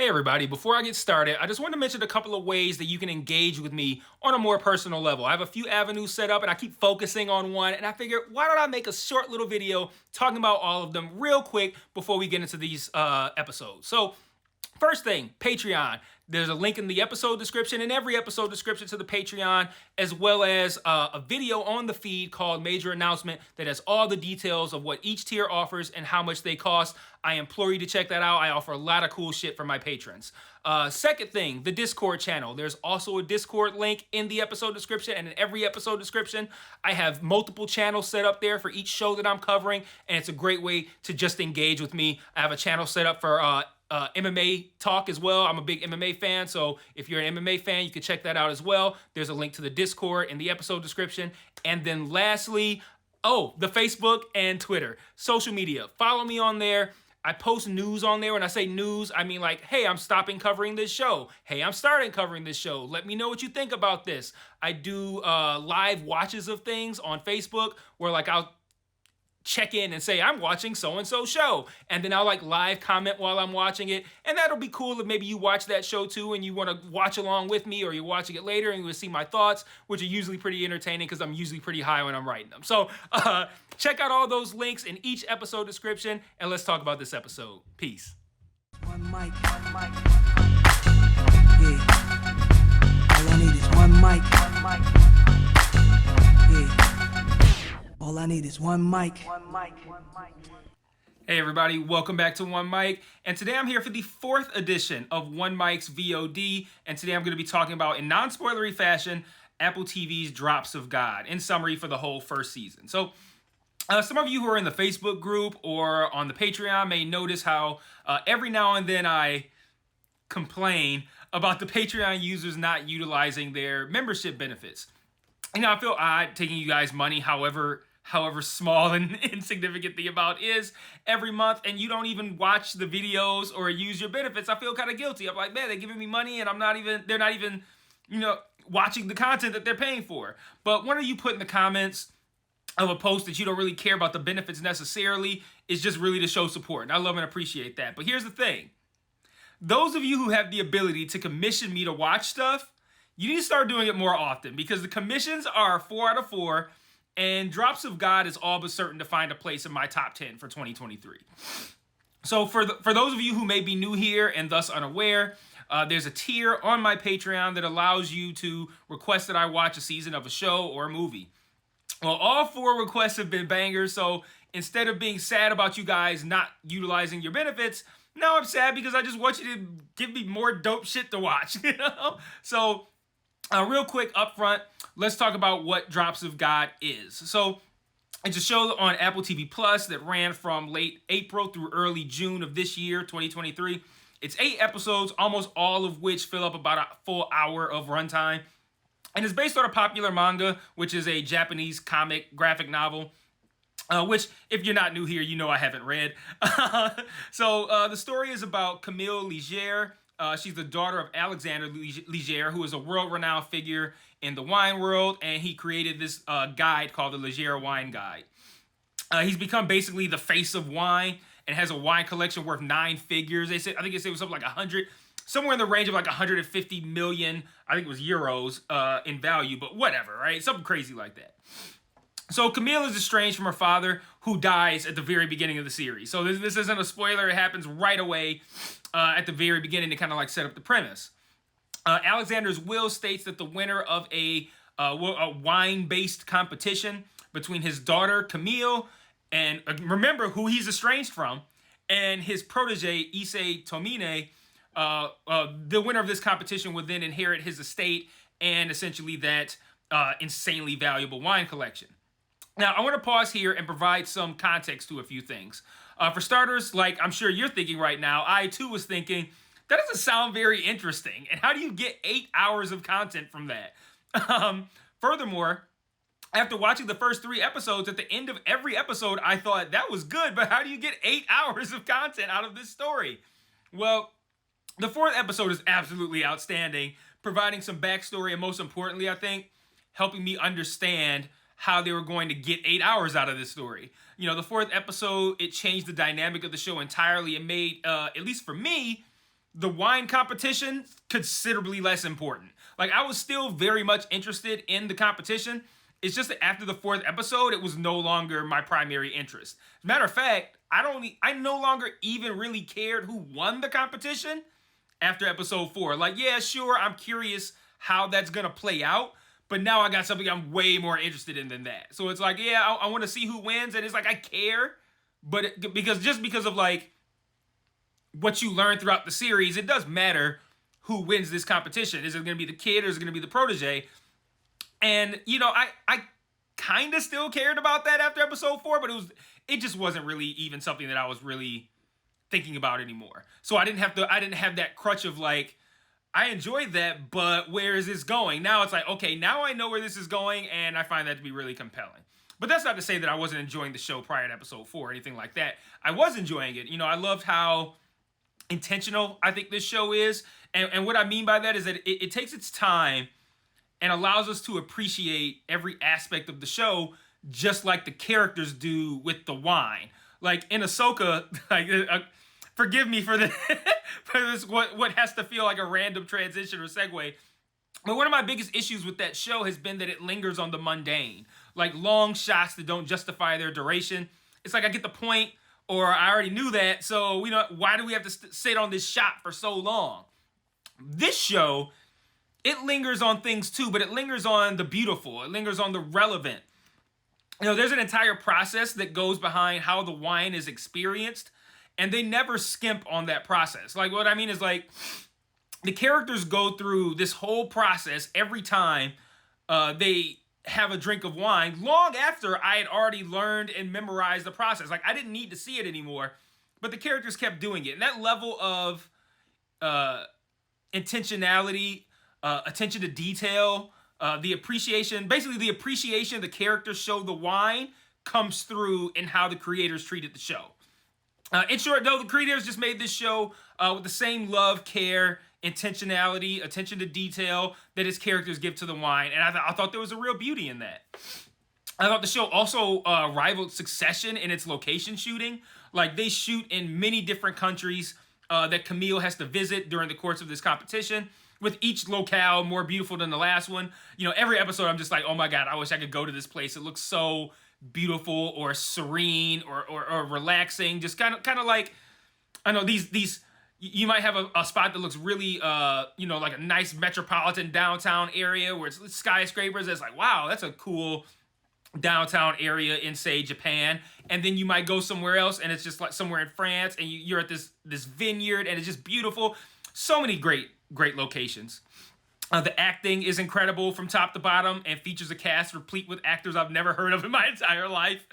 Hey everybody, before I get started, I just want to mention a couple of ways that you can engage with me on a more personal level. I have a few avenues set up and I keep focusing on one, and I figured, why don't I make a short little video talking about all of them real quick before we get into these episodes. So first thing, Patreon. There's a link in the episode description and every episode description to the Patreon, as well as a video on the feed called Major Announcement that has all the details of what each tier offers and how much they cost. I implore you to check that out. I offer a lot of cool shit for my patrons. Second thing, the Discord channel. There's also a Discord link in the episode description and in every episode description. I have multiple channels set up there for each show that I'm covering, and it's a great way to just engage with me. I have a channel set up for MMA talk as well. I'm a big MMA fan, so if you're an MMA fan, you can check that out as well. There's a link to the Discord in the episode description. And then lastly, the Facebook and Twitter. Social media. Follow me on there. I post news on there. When I say news, I mean like, hey, I'm stopping covering this show. Hey, I'm starting covering this show. Let me know what you think about this. I do live watches of things on Facebook where like I'll check in and say, I'm watching so-and-so show. And then I'll like live comment while I'm watching it. And that'll be cool if maybe you watch that show too and you want to watch along with me, or you're watching it later and you will see my thoughts, which are usually pretty entertaining because I'm usually pretty high when I'm writing them. So check out all those links in each episode description, and let's talk about this episode. Peace. One mic. Yeah. All I need is one mic. Yeah. All I need is one mic. Hey everybody, welcome back to One Mic. And today I'm here for the 4th edition of One Mic's VOD. And today I'm going to be talking about, in non-spoilery fashion, Apple TV's Drops of God, in summary for the whole first season. So some of you who are in the Facebook group or on the Patreon may notice how every now and then I complain about the Patreon users not utilizing their membership benefits. You know, I feel odd taking you guys money, however small and insignificant the amount is, every month, and you don't even watch the videos or use your benefits. I feel kind of guilty. I'm like, man, they're giving me money and they're not even, watching the content that they're paying for. But one of you put in the comments of a post that you don't really care about the benefits necessarily is just really to show support. And I love and appreciate that. But here's the thing. Those of you who have the ability to commission me to watch stuff, you need to start doing it more often, because the commissions are 4 out of 4, and Drops of God is all but certain to find a place in my top 10 for 2023. So for those of you who may be new here and thus unaware, there's a tier on my Patreon that allows you to request that I watch a season of a show or a movie. Well, all 4 requests have been bangers, so instead of being sad about you guys not utilizing your benefits, now I'm sad because I just want you to give me more dope shit to watch, So real quick up front, let's talk about what Drops of God is. So it's a show on Apple TV Plus that ran from late April through early June of this year, 2023. It's 8 episodes, almost all of which fill up about a full hour of runtime. And it's based on a popular manga, which is a Japanese comic graphic novel, which, if you're not new here, you know I haven't read. So the story is about Camille Ligier. She's the daughter of Alexander Ligier, who is a world-renowned figure in the wine world, and he created this guide called the Ligier Wine Guide. He's become basically the face of wine and has a wine collection worth 9 figures. I think they said it was something like 100, somewhere in the range of like 150 million, I think it was euros in value, but whatever, right? Something crazy like that. So Camille is estranged from her father, who dies at the very beginning of the series. So this isn't a spoiler. It happens right away at the very beginning to kind of like set up the premise. Alexander's will states that the winner of a wine-based competition between his daughter, Camille, and remember who he's estranged from, and his protege, Issei Tomine, the winner of this competition would then inherit his estate and essentially that insanely valuable wine collection. Now, I want to pause here and provide some context to a few things. For starters, like I'm sure you're thinking right now, I too was thinking, that doesn't sound very interesting. And how do you get 8 hours of content from that? Furthermore, after watching the first 3 episodes, at the end of every episode, I thought that was good, but how do you get 8 hours of content out of this story? Well, the 4th episode is absolutely outstanding, providing some backstory and most importantly, I think, helping me understand how they were going to get 8 hours out of this story. You know, the 4th episode, it changed the dynamic of the show entirely. It made, at least for me, the wine competition, considerably less important. Like, I was still very much interested in the competition. It's just that after the 4th episode, it was no longer my primary interest. As a matter of fact, I no longer even really cared who won the competition after episode 4. Like, yeah, sure, I'm curious how that's gonna play out, but now I got something I'm way more interested in than that. So it's like, yeah, I want to see who wins, and it's like I care, but because of like what you learn throughout the series, it does matter who wins this competition. Is it going to be the kid or is it going to be the protege? And, you know, I kind of still cared about that after episode 4, but it just wasn't really even something that I was really thinking about anymore. So I didn't have that crutch of like, I enjoyed that, but where is this going? Now it's like, okay, now I know where this is going, and I find that to be really compelling. But that's not to say that I wasn't enjoying the show prior to episode 4 or anything like that. I was enjoying it. You know, I loved how intentional I think this show is. And what I mean by that is that it takes its time and allows us to appreciate every aspect of the show, just like the characters do with the wine. Like in Ahsoka, like forgive me for this, what has to feel like a random transition or segue. But one of my biggest issues with that show has been that it lingers on the mundane. Like long shots that don't justify their duration. It's like I get the point, or I already knew that, so why do we have to sit on this shot for so long? This show, it lingers on things too, but it lingers on the beautiful. It lingers on the relevant. You know, there's an entire process that goes behind how the wine is experienced, and they never skimp on that process. Like, what I mean is, like, the characters go through this whole process every time they have a drink of wine, long after I had already learned and memorized the process. Like, I didn't need to see it anymore, but the characters kept doing it. And that level of intentionality, attention to detail, the appreciation the characters show the wine comes through in how the creators treated the show. In short, though, the creators just made this show with the same love, care, intentionality, attention to detail that its characters give to the wine, and I thought there was a real beauty in that. I thought the show also rivaled Succession in its location shooting. Like, they shoot in many different countries that Camille has to visit during the course of this competition, with each locale more beautiful than the last one. You know, every episode I'm just like, oh my God, I wish I could go to this place. It looks so beautiful or serene or relaxing. Just kind of like, I know these you might have a spot that looks really, like a nice metropolitan downtown area where it's skyscrapers. It's like, wow, that's a cool downtown area in, say, Japan. And then you might go somewhere else and it's just like somewhere in France and you're at this vineyard and it's just beautiful. So many great locations. The acting is incredible from top to bottom and features a cast replete with actors I've never heard of in my entire life.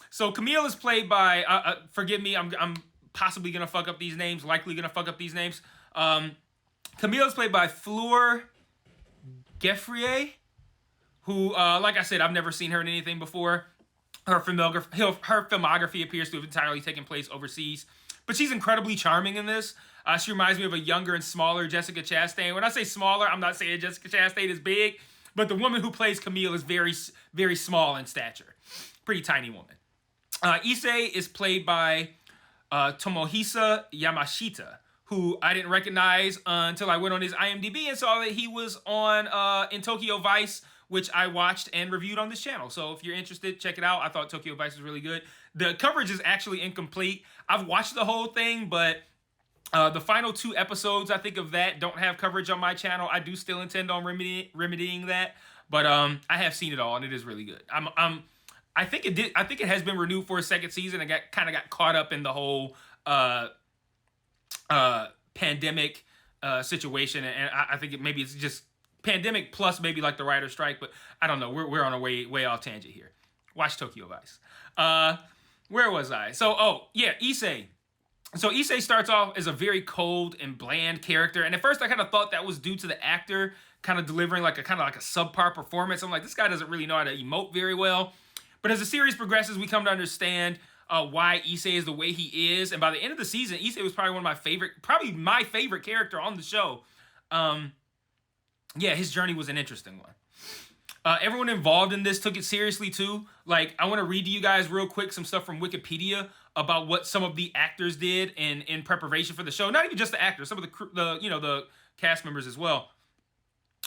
So Camille is played by, forgive me, I'm possibly going to fuck up these names, likely going to fuck up these names. Camille is played by Fleur Geffrier, who, like I said, I've never seen her in anything before. Her filmography appears to have entirely taken place overseas. But she's incredibly charming in this. She reminds me of a younger and smaller Jessica Chastain. When I say smaller, I'm not saying Jessica Chastain is big, but the woman who plays Camille is very, very small in stature. Pretty tiny woman. Issei is played by Tomohisa Yamashita, who I didn't recognize until I went on his IMDb and saw that he was on in Tokyo Vice, which I watched and reviewed on this channel. So if you're interested, check it out. I thought Tokyo Vice was really good. The coverage is actually incomplete. I've watched the whole thing, but the final 2 episodes, I think, of that don't have coverage on my channel. I do still intend on remedying that, but I have seen it all, and it is really good. I think it has been renewed for a second season. I got caught up in the whole pandemic situation, and I think maybe it's just pandemic plus maybe like the writer's strike, but I don't know. We're on a way off tangent here. Watch Tokyo Vice. Where was I? So, Issei. So Issei starts off as a very cold and bland character, and at first I kind of thought that was due to the actor kind of delivering like a subpar performance. I'm like, this guy doesn't really know how to emote very well. But as the series progresses, we come to understand why Issei is the way he is, and by the end of the season, Issei was probably my favorite character on the show. His journey was an interesting one. Everyone involved in this took it seriously too. Like, I want to read to you guys real quick some stuff from Wikipedia about what some of the actors did in preparation for the show. Not even just the actors, some of the cast members as well.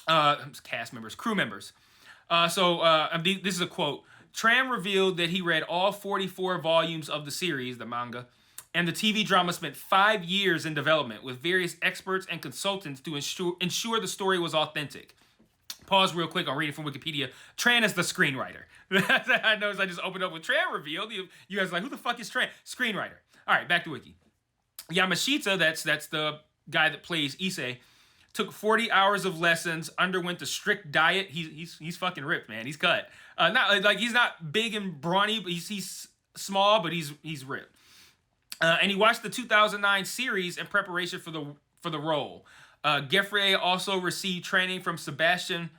Crew members. This is a quote. Tran revealed that he read all 44 volumes of the series, the manga, and the TV drama spent 5 years in development with various experts and consultants to ensure the story was authentic. Pause real quick on reading from Wikipedia. Tran is the screenwriter. I noticed I just opened up with Tran revealed. You guys are like, who the fuck is Tran? Screenwriter. All right, back to Wiki. Yamashita, that's the guy that plays Issei, took 40 hours of lessons, underwent a strict diet. He's fucking ripped, man. He's cut. He's not big and brawny, but he's small, but he's ripped. And he watched the 2009 series in preparation for the role. Geoffrey also received training from Sebastian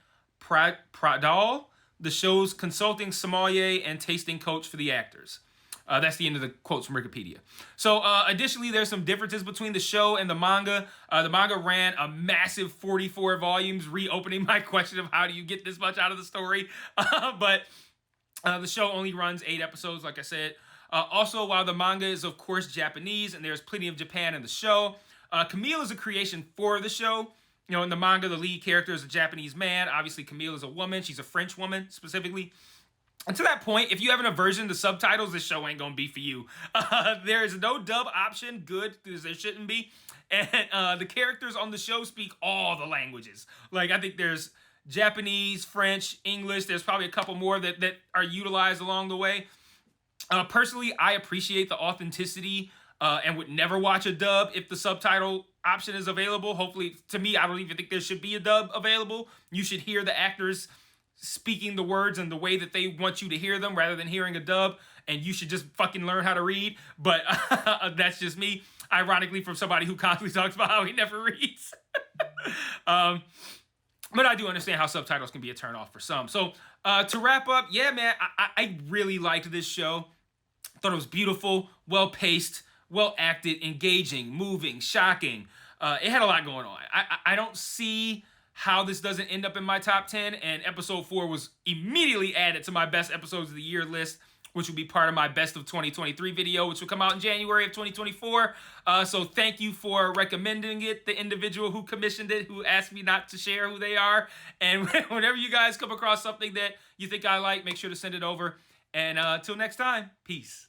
Pradal, the show's consulting sommelier and tasting coach for the actors. That's the end of the quotes from Wikipedia. So, additionally, there's some differences between the show and the manga. The manga ran a massive 44 volumes, reopening my question of how do you get this much out of the story. But the show only runs 8 episodes, like I said. Also, while the manga is, of course, Japanese, and there's plenty of Japan in the show, Camille is a creation for the show. You know, in the manga, the lead character is a Japanese man. Obviously, Camille is a woman. She's a French woman, specifically. And to that point, if you have an aversion to subtitles, this show ain't gonna be for you. There is no dub option, good, because there shouldn't be. And the characters on the show speak all the languages. Like, I think there's Japanese, French, English. There's probably a couple more that are utilized along the way. Personally, I appreciate the authenticity and would never watch a dub if the subtitle option is available. Hopefully, to me, I don't even think there should be a dub available. You should hear the actors speaking the words and the way that they want you to hear them rather than hearing a dub, and you should just fucking learn how to read. But that's just me, ironically, from somebody who constantly talks about how he never reads. But I do understand how subtitles can be a turn-off for some. So to wrap up, yeah, man, I really liked this show. Thought it was beautiful, well-paced, well-acted, engaging, moving, shocking. It had a lot going on. I don't see how this doesn't end up in my top 10, and episode 4 was immediately added to my best episodes of the year list, which will be part of my best of 2023 video, which will come out in January of 2024. So thank you for recommending it, the individual who commissioned it, who asked me not to share who they are. And whenever you guys come across something that you think I like, make sure to send it over. And until next time, peace.